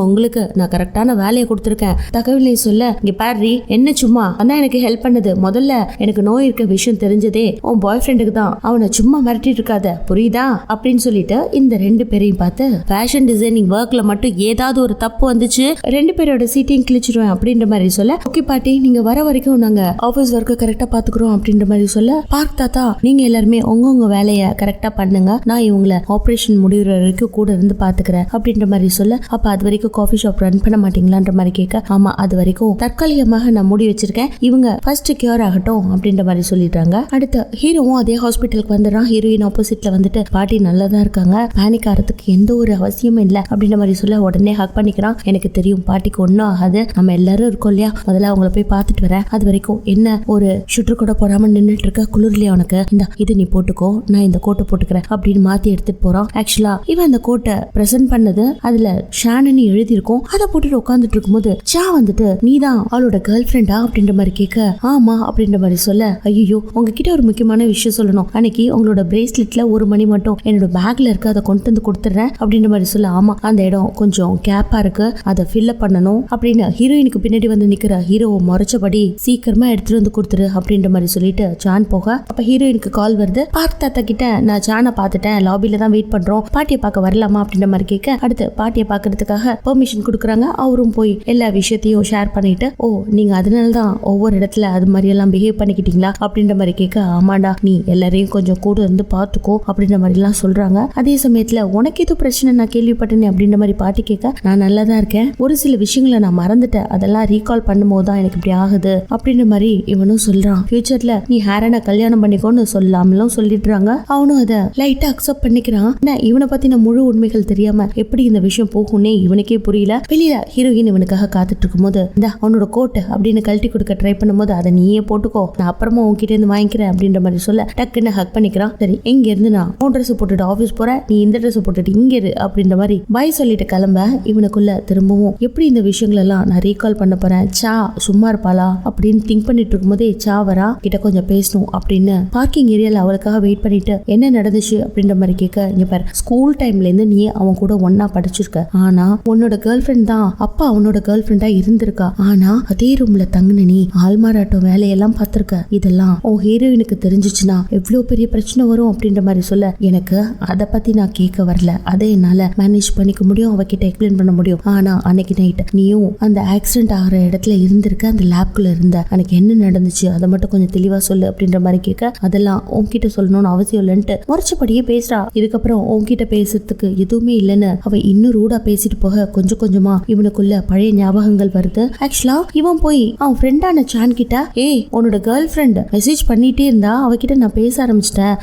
[SPEAKER 1] உங்களுக்கு நான் கரெக்டான வேலையை கொடுத்துருக்கேன் தகவலையும் சொல்ல இங்க பாரு என்ன சும்மா அதான் எனக்கு ஹெல்ப் பண்ணது, முதல்ல எனக்கு நோய் இருக்க விஷயம் தெரிஞ்சதே உன் பாய் ஃப்ரெண்டுக்கு தான், அவனை சும்மா மிரட்டிட்டு இருக்காத புரியுதா அப்படின்னு சொல்லிட்டு இந்த 2 பேரையும் பார்த்து ஃபேஷன் டிசைனிங் ஒர்க்ல மட்டும் ஏதாவது ஒரு தப்பு வந்துச்சு 2 பேரோட சீட்டையும் கிழிச்சிருவேன் அப்படின்ற மாதிரி சொல்ல ஓகே பாட்டி நீங்க வர வரைக்கும் நாங்க ஆபீஸ் ஒர்க்கை கரெக்டா பாத்துக்கிறோம் அப்படின்ற மாதிரி சொல்ல பார்க் தாத்தா நீங்க எல்லாருமே உங்க வேலையை கரெக்டா பண்ணுங்க, நான் இவங்களை ஆபரேஷன் முடிகிற வரைக்கும் கூட இருந்து பாத்துக்கிறேன் அப்படின்ற மாதிரி சொல்ல அப்ப அது வரைக்கும் காஃபி ஷாப் ரன் பண்ண மாட்டீங்களான்ற மாதிரி கேட்க ஆமா அது வரைக்கும் தற்காலிகமாக நான் முடி வச்சிருக்கேன், இவங்க ஃபர்ஸ்ட் கியூர் ஆகட்டும் அப்படின்ற மாதிரி சொல்லிட்டாங்க. அடுத்து ஹீரோவும் அதே ஹாஸ்பிட்டலுக்கு வந்துடுறான். ஹீரோயின் ஆப்போசிட்ல வந்துட்டு பாட்டி நல்லதா இருக்காங்க, பேனிக் ஆகிறதுக்கு எந்த ஒரு அவசியமும் இல்லை அப்படின்ற மாதிரி சொல்ல உடனே ஹக் பண்ணிக்கிறான். எனக்கு தெரியும் பாட்டிக்கு ஒன்னும் ஆகாது, நம்ம எல்லாரும் இருக்கோம் இல்லையா, முதல்ல அவங்கள போய் பார்த்துட்டு வரேன், அது வரைக்கும் என்ன ஒரு ஷுட்டர் கூட போடாம நின்றுட்டு இருக்க குளிர்லையா உனக்கு, இந்த இது நீ போட்டுக்கோ நான் இந்த கோட்டை போட்டுக்கிறேன் அப்படின்னு மாத்தி எடுத்துட்டு போறான். ஆக்சுவலா இவன் அந்த கோட்டை பிரசன்ட் பண்ணது அதுல ஷானு எழுதி இருக்கும், அதை போட்டுட்டு உட்காந்துட்டு இருக்கும்போது சா வந்துட்டு நீதான் அவளோட கேர்ள் ஃப்ரெண்டா அப்படின்ற மாதிரி கேட்க ஆமா அப்படின்ற மாதிரி சொல்ல ஐயோ உங்ககிட்ட ஒரு முக்கியமான விஷயம் சொல்லணும், அன்னைக்கு உங்களோட பிரேஸ்லெட்ல ஒரு மணி மட்டும் என்னோட பேக்ல இருக்கு அதை கொண்டு வந்து கொடுத்துறேன் அப்படின்ற மாதிரி சொல்ல ஆமா அந்த இடம் கொஞ்சம் கேப்பா இருக்கு அதை ஃபில் அப் பண்ணணும் அப்படின்னு ஹீரோயினுக்கு பின்னாடி வந்து நிக்கிற ஹீரோவை முறைச்சபடி சீக்கிரமா எடுத்துட்டு வந்து கொடுத்துரு அப்படின்ற மாதிரி சொல்லிட்டு சான் போக அப்ப ஹீரோயினுக்கு கால் வருது. பார்க் தாத்தா கிட்ட நான் சானை பார்த்துட்டேன், லாபில தான் வெயிட் பண்றோம், பாட்டியை பார்க்க வரலாமா அப்படின்ற மாதிரி கேட்க அடுத்து பாட்டியை பார்க்கறதுக்காக பெர்மிஷன் கொடுக்குறாங்க. அவரும் போய் எல்லா விஷயத்தையும் ஷேர் பண்ணிட்டு ஓ நீங்க அதனாலதான் ஒவ்வொரு இடத்துல அது மாதிரி எல்லாம் பிஹேவ் பண்ணிக்கிட்டீங்களா அப்படின்ற மாதிரி கேட்க ஆமாண்டா நீ எல்லாரையும் கொஞ்சம் கூட இருந்து பாத்துக்கோ அப்படின்ற மாதிரி எல்லாம் சொல்றாங்க. அதே சமயத்துல உனக்கு ஏதோ பிரச்சனை நான் கேள்விப்பட்டேன் அப்படின்ற மாதிரி பாட்டி கேட்க நான் நல்லா தான் இருக்கேன், ஒரு சில விஷயங்களை நான் மறந்துட்டேன், அதெல்லாம் ரீகால் பண்ணும்போது தான் எனக்கு இப்படி ஆகுது அப்படின்ற மாதிரி இவனும் சொல்றான். ஃபியூச்சர்ல நீ ஹேரனை கல்யாணம் பண்ணிக்கோன்னு சொல்லாமலும் சொல்லிடுறாங்க. அவனும் அதை லைட்டா அக்செப்ட் பண்ணிக்கிறான். இவனை பத்தின முழு உண்மைகள் தெரியாம எப்படி இந்த விஷயம் போகும்னே இவனுக்கே புரியல. வெளியில ஹீரோயின் இவனுக்காக காத்துட்டு இருக்கும் போது இந்த அவனோட கோட்டை அப்படின்னு கழட்டி கொடுக்க ட்ரை பண்ணும்போது அதை நீயே போட்டுக்கோ, நான் அப்புறமா உன்கிட்ட இருந்து வாங்கிக்கிறேன் அப்படின்ற மாதிரி சொல்ல டக்குன்னு ஹக் பண்ணிக்கிறான். சரி எங்க இருந்து நான் உன் ட்ரெஸ் போட்டுட்டு ஆபீஸ் போற, நீ இந்த ட்ரெஸ் போட்டுட்டு இங்க இரு அப்படின்ற மாதிரி பாய் சொல்லிட்டு கிளம்ப இவனுக்குள்ள திரும்பவும் எப்படி இந்த விஷயங்கள் எல்லாம் நான் ரீகால் பண்ண போறேன், சா சும்மா இருப்பாளா அப்படின்னு திங்க் பண்ணிட்டு இருக்கும்போதே சா வரா, கிட்ட கொஞ்சம் பேசணும் அப்படின்னு பார்க்கிங் ஏரியால அவளுக்காக வெயிட் பண்ணிட்டு என்ன நடந்துச்சு அப்படின்ற மாதிரி கேட்க, இங்க பாரு ஸ்கூல் டைம்ல இருந்து நீ அவன் கூட ஒன்னா படிச்சிருக்க, ஆனா உன்னோட கேர்ள் ஃப்ரெண்ட் தான் அப்பா அவனோட கேர்ள் ஃப்ரெண்டா இருந்திருக்கா, ஆனா அதே ரூம்ல தங்குன நீ ஆள்மாறாட்டம் வேலையெல்லாம் பார்த்திருக்க, இதெல்லாம் உன் ஹீரோயினுக்கு தெரிஞ்சிச்சுன்னா எவ்வளவு பெரிய பிரச்சனை வரும் அப்படின்ற மாதிரி சொல்ல, எனக்கு அதை பத்தி நான் கேட்க வரல, அதை என்னால மேனேஜ் பண்ணிக்க முடியும், அவகிட்ட எக்ஸ்பிளைன் பண்ண முடியும், ஆனா அன்னைக்கு நைட் நீயும் அந்த ஆக்சிடென்ட் ஆகிற இடத்துல இருந்திருக்க, அந்த லேப்குள்ள இருந்த, அன்னைக்கு என்ன நடந்துச்சு அதை மட்டும் கொஞ்சம் தெளிவா சொல்லு அப்படின்ற மாதிரி கேட்க, அதெல்லாம் உன்கிட்ட சொல்லணும்னு அவசியம் இல்லைன்ட்டு முறைச்சபடியே பேசுறா. இதுக்கப்புறம் உன்கிட்ட பேசுறதுக்கு எதுவுமே இல்லைன்னு அவ இன்னும் ரூடா பேசிட்டு போக கொஞ்சம் கொஞ்சமா இவனுக்குள்ள பழைய ஞாபகங்கள் வருது. ஆக்சுவலா இவன் போய் அவன் ஃப்ரெண்டான சான் கிட்ட, ஏய் உன்னோட கேர்ள் ஃப்ரெண்ட் மெசேஜ் பண்ணிட்டே இருந்தா, அவகிட்ட நான் பேச ஆரம்பிச்சிட்டேன்,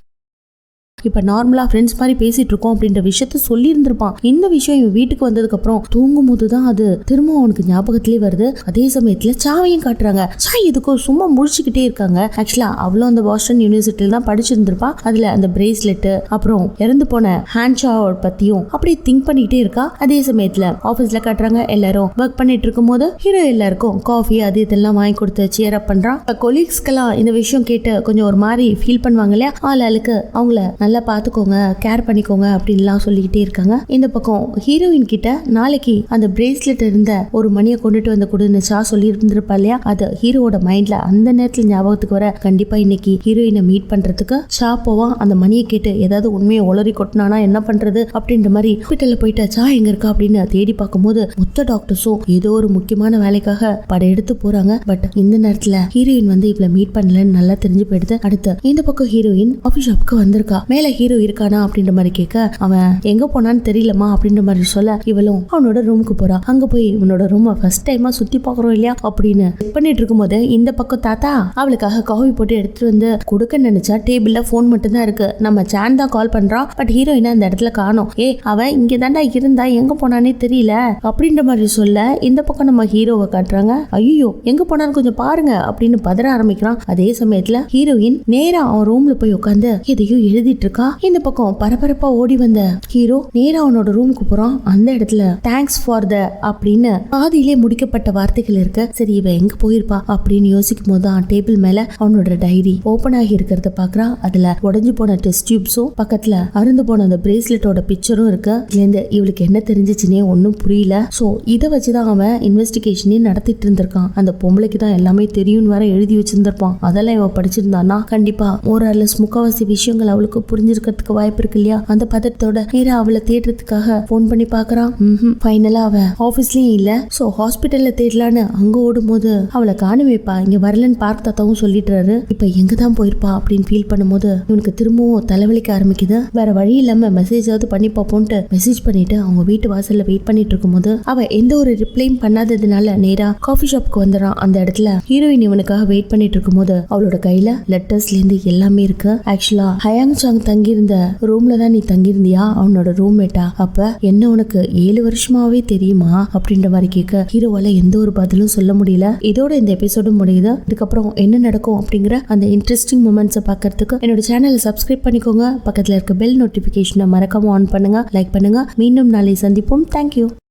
[SPEAKER 1] இப்ப நார்மலா ஃப்ரெண்ட்ஸ் மாதிரி பேசிட்டு இருக்கோம் அப்படின்ற விஷயத்த சொல்லி இருந்திருப்பான். இந்த விஷயம் இவன் வீட்டுக்கு வந்ததுக்கு அப்புறம் தூங்கும் போதுதான் அது திரும்ப அவனுக்கு ஞாபகத்திலே வருது. அதே சமயத்துல சாவையும் காட்டுறாங்க. சாய் எதுக்கும் சும்மா முழிச்சுக்கிட்டே இருக்காங்க. ஆக்சுவலா அவ்வளோ அந்த பாஸ்டன் யூனிவர்சிட்டியில தான் படிச்சிருந்திருப்பா. அதுல அந்த பிரேஸ்லெட் அப்புறம் இறந்து போன ஹேண்ட் ஷவர் பத்தியும் அப்படியே திங்க் பண்ணிக்கிட்டே இருக்கா. அதே சமயத்துல ஆபீஸ்ல காட்டுறாங்க, எல்லாரும் ஒர்க் பண்ணிட்டு இருக்கும் போது ஹீரோ எல்லாருக்கும் காஃபி அது இதெல்லாம் வாங்கி கொடுத்து சியர் அப் பண்றான். கொலீக்ஸ்க்கெல்லாம் இந்த விஷயம் கேட்டு கொஞ்சம் ஒரு மாதிரி ஃபீல் பண்ணுவாங்க இல்லையா, ஆளுக்கு அவங்கள நல்லா பாத்துக்கோங்க, கேர் பண்ணிக்கோங்க அப்படின்லாம் சொல்லிக்கிட்டே இருக்காங்க. இந்த பக்கம் ஹீரோயின் கிட்ட நாளைக்கு அந்த பிரேஸ்லெட் இருந்த ஒரு மணியை கொண்டுட்டு வந்து கொடுன்னு சா சொல்லி இருந்திருப்பா இல்லையா, அது ஹீரோட மைண்ட்ல அந்த நேரத்துல ஞாபகத்துக்கு வர, கண்டிப்பா இன்னைக்கு ஹீரோயினை மீட் பண்றதுக்கு சா போவான். அந்த மணியை கேட்டு ஏதாவது உண்மையை உளறி கொட்டினானா என்ன பண்றது அப்படின்ற மாதிரி ஹாஸ்பிட்டல்ல போயிட்டு சா எங்க இருக்கா அப்படின்னு தேடி பார்க்கும்போது மொத்த டாக்டர்ஸும் ஏதோ ஒரு முக்கியமான வேலைக்காக படையெடுத்து போறாங்க. பட் இந்த நேரத்துல ஹீரோயின் வந்து இவளை மீட் பண்ணலன்னு நல்லா தெரிஞ்சு போயிடுது. அடுத்து இந்த பக்கம் ஹீரோயின் காஃபி ஷாப்புக்கு வந்திருக்கா. மேல ஹீரோ இருக்கானா அப்படின்ற மாதிரி கேட்க, அவன் எங்க போனான்னு தெரியலமா அப்படின்ற மாதிரி சொல்ல, இவளும் அவனோட ரூமுக்கு போறா. அங்க போய் இவனோட ரூமை ஃபர்ஸ்ட் டைமா சுத்தி பாக்குறோம் இல்லையா அப்படின்னு செக் பண்ணிட்டு இருக்கும் போது இந்த பக்கம் தாத்தா அவளுக்காக காஃபி போட்டு எடுத்துட்டு வந்து கொடுக்க நினைச்சா டேபிள்ல போன் மட்டும் தான் இருக்கு. நம்ம சான் தான் கால் பண்றான். பட் ஹீரோயினா அந்த இடத்துல காணோம். அவன் இங்க தாண்டா இருந்தா எங்க போனானே தெரியல அப்படின்ற மாதிரி சொல்ல, இந்த பக்கம் நம்ம ஹீரோவை காட்டுறாங்க. ஐயோ எங்க போனான்னு கொஞ்சம் பாருங்க அப்படின்னு பதற ஆரம்பிக்கிறான். அதே சமயத்துல ஹீரோயின் நேரா அவன் ரூம்ல போய் உட்காந்து எதையும் எழுதிட்டு இருக்கா. இந்த பக்கம் பரபரப்பா ஓடி வந்த ஹீரோ நேரா அவனோட ரூமுக்கு போறான். அந்த இடத்துல தேங்க்ஸ் ஃபார் த அப்படின்னு பாதியிலே முடிக்கப்பட்ட வார்த்தைகள் இருக்கு. சரி இவ எங்க போயிருப்பா அப்படின்னு யோசிக்கும் போது டேபிள் மேல அவனோட டைரி ஓபன் ஆகி இருக்கிறத பாக்குறா. அதுல உடைஞ்சு போன டெஸ்ட் டியூப்ஸும் பக்கத்துல அருந்து போன அந்த பிரேஸ்லெட்டோட பிக்சரும் இருக்கு. இதுல இருந்து இவளுக்கு என்ன தெரிஞ்சிச்சுன்னே ஒன்னும் புரியல. சோ இதை வச்சுதான் அவன் இன்வெஸ்டிகேஷனே நடத்திட்டு இருந்திருக்கான். அந்த பொம்பளைக்கு தான் எல்லாமே தெரியும்னு வேற எழுதி வச்சிருந்திருப்பான். அதெல்லாம் இவ படிச்சிருந்தானா கண்டிப்பா ஓரளவு முக்காவாசி விஷயங்கள் அவளுக்கு புரிஞ்சிருக்கிறதுக்கு வாய்ப்பு இருக்கு இல்லையா. அந்த பதத்தோட நேரா அவளை தேடுறதுக்காக போன் பண்ணி பாக்குறான். ஃபைனலா அவ ஆபீஸ்லயும் இல்ல. சோ ஹாஸ்பிட்டல்ல தேடலான்னு அங்க ஓடும் போது அவளை காணுமேப்பா இங்க வரலன்னு பார்க் தாத்தாவும் சொல்லிடுறாரு. இப்ப எங்கதான் போயிருப்பா அப்படின்னு ஃபீல் பண்ணும்போது இவனுக்கு திரும்பவும் தலைவலிக்க ஆரம்பிக்குது. வேற வழி இல்லாம மெசேஜாவது பண்ணி பாப்போன்ட்டு மெசேஜ் பண்ணிட்டு அவங்க வீட்டு வாசல்ல வெயிட் பண்ணிட்டு இருக்கும் போது அவ எந்த ஒரு ரிப்ளையும் பண்ணாததுனால நேரா காஃபி ஷாப்க்கு வந்துறான். அந்த இடத்துல ஹீரோயின் இவனுக்காக வெயிட் பண்ணிட்டு இருக்கும் போது அவளோட கையில லெட்டர்ஸ்ல இருந்து எல்லாமே இருக்கு. ஆக்சுவலா ஹயாங் சாங் தங்கியிருந்த ரூம்ல தான் நீ தங்கியிருந்தியா, அவனோட ரூம்மேட்டா, அப்ப என்ன உனக்கு 7 வருஷமாவே தெரியுமா அப்படின்ற மாதிரி கேட்க ஹீரோவால எந்த ஒரு பதிலும் சொல்ல முடியல. இதோட இந்த எபிசோடும் முடியுது. இதுக்கப்புறம் என்ன நடக்கும் அப்படிங்கிற அந்த இன்ட்ரெஸ்டிங் மூமெண்ட்ஸை பார்க்கறதுக்கு என்னோட சேனலை சப்ஸ்கிரைப் பண்ணிக்கோங்க. பக்கத்துல இருக்க பெல் நோட்டிபிகேஷனை மறக்காம ஆன் பண்ணுங்க, லைக் பண்ணுங்க. மீண்டும் நாளை சந்திப்போம். தேங்க்யூ.